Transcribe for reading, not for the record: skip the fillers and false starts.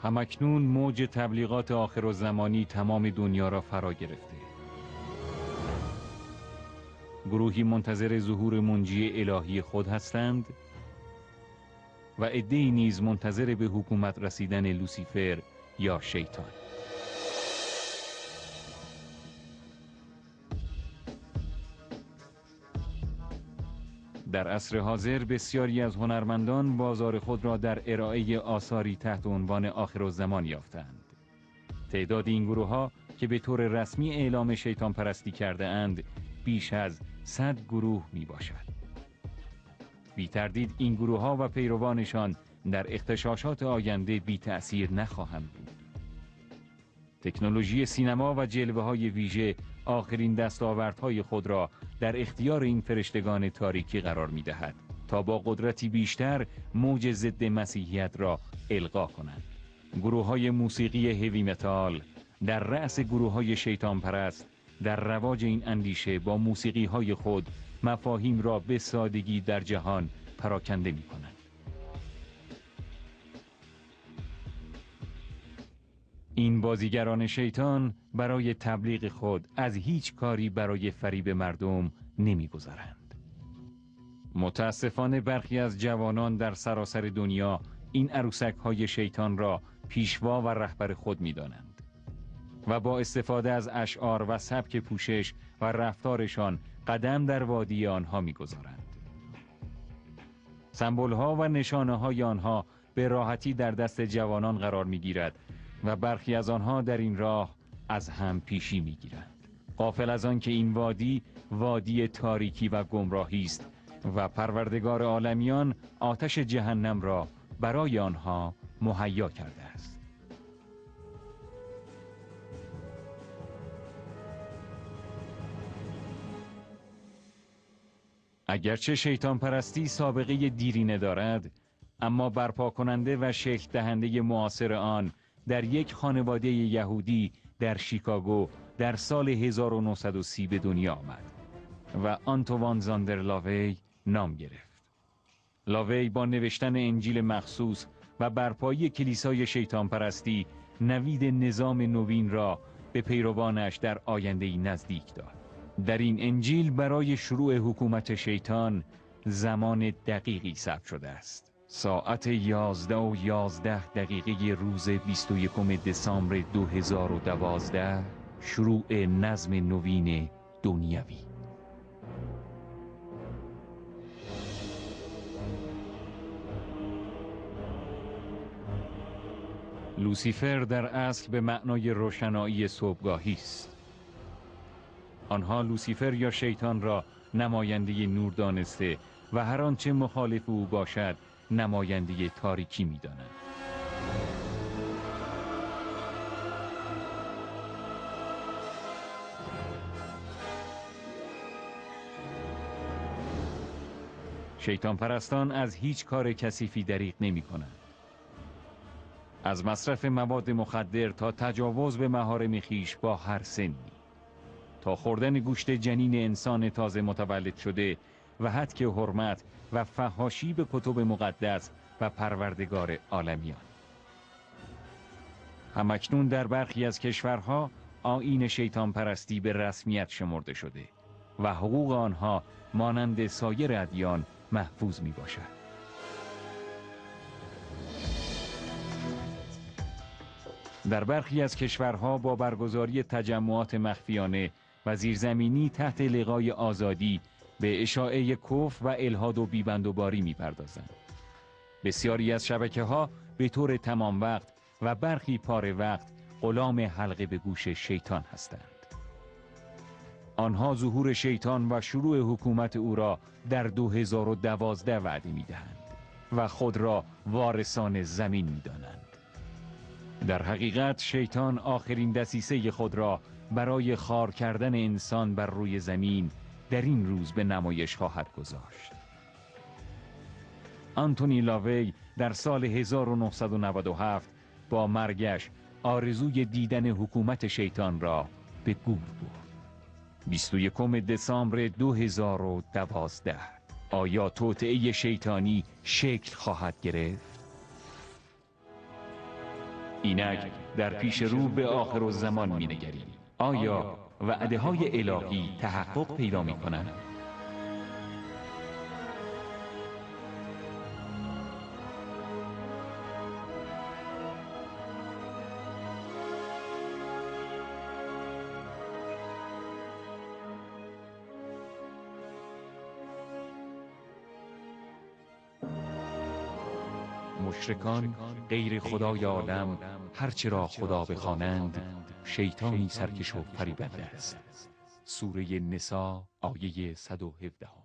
همکنون موج تبلیغات آخرالزمانی تمام دنیا را فرا گرفته. گروهی منتظر ظهور منجی الهی خود هستند و عده‌ای نیز منتظر به حکومت رسیدن لوسیفر یا شیطان. در عصر حاضر بسیاری از هنرمندان بازار خود را در ارائه آثاری تحت عنوان آخرالزمان یافتند. تعداد این گروه‌ها که به طور رسمی اعلام شیطان پرستی کرده اند بیش از 100 گروه می باشد. بی تردید این گروه‌ها و پیروانشان در اغتشاشات آینده بی تأثیر نخواهند بود. تکنولوژی سینما و جلوه‌های ویژه آخرین دستاوردهای خود را در اختیار این فرشتگان تاریکی قرار می‌دهد تا با قدرتی بیشتر موج ضد مسیحیت را القا کنند. گروه‌های موسیقی هیوی متال در رأس گروه‌های شیطان پرست در رواج این اندیشه با موسیقی‌های خود مفاهیم را به سادگی در جهان پراکنده می‌کنند. این بازیگران شیطان برای تبلیغ خود از هیچ کاری برای فریب مردم نمی‌گذارند. متاسفانه برخی از جوانان در سراسر دنیا این عروسک‌های شیطان را پیشوا و رهبر خود می‌دانند و با استفاده از اشعار و سبک پوشش و رفتارشان قدم در وادی آنها می‌گذارند. سمبول‌ها و نشانه‌های آنها به راحتی در دست جوانان قرار می‌گیرد و برخی از آنها در این راه از هم پیشی می‌گیرند. غافل از آن که این وادی تاریکی و گمراهی است و پروردگار عالمیان آتش جهنم را برای آنها مهیا کرده است. اگرچه شیطان پرستی سابقه دیرینه دارد، اما برپا کننده و شکل دهنده معاصر آن در یک خانواده یهودی در شیکاگو در سال 1930 به دنیا آمد و آنتوان زاندر لاوی نام گرفت. لاوی با نوشتن انجیل مخصوص و برپایی کلیسای شیطان پرستی نوید نظام نوین را به پیروانش در آینده‌ای نزدیک داد. در این انجیل برای شروع حکومت شیطان زمان دقیقی ثبت شده است. ساعت 11:11 روز 21 دسامبر 2012 شروع نظم نوین دنیوی. لوسیفر در اصل به معنای روشنایی صبحگاهی است. آنها لوسیفر یا شیطان را نماینده نور دانسته و هر آنچه مخالف او باشد نماینده تاریکی می‌دانند. شیطان پرستان از هیچ کار کثیفی دریغ نمی‌کنند. از مصرف مواد مخدر تا تجاوز به محارم خویش با هر سنی، تا خوردن گوشت جنین انسان تازه متولد شده و هتک حرمت و فحاشی به کتب مقدس و پروردگار عالمیان. همکنون در برخی از کشورها آیین شیطان پرستی به رسمیت شمرده شده و حقوق آنها مانند سایر ادیان محفوظ می باشد. در برخی از کشورها با برگزاری تجمعات مخفیانه و زیرزمینی تحت لقای آزادی به اشاعه کفر و الحاد و بیبندوباری می‌پردازند. بسیاری از شبکه‌ها به طور تمام وقت و برخی پاره وقت غلام حلقه به گوش شیطان هستند. آنها ظهور شیطان و شروع حکومت او را در 2012 وعده می‌دهند و خود را وارثان زمین می‌دانند. در حقیقت شیطان آخرین دسیسه خود را برای خار کردن انسان بر روی زمین در این روز به نمایش خواهد گذاشت. آنتونی لاوی در سال 1997 با مرگش آرزوی دیدن حکومت شیطان را به گور برد. 21 دسامبر 2012 آیا توطئه شیطانی شکل خواهد گرفت؟ اینک در پیش رو به آخرالزمان می‌نگریم. آیا وعده های الهی تحقق پیدا می‌کنند؟ مشرکان غیر خدای عالم هرچه را خدا بخوانند شیطانی سرکش و فریبنده است. سوره نساء آیه 117.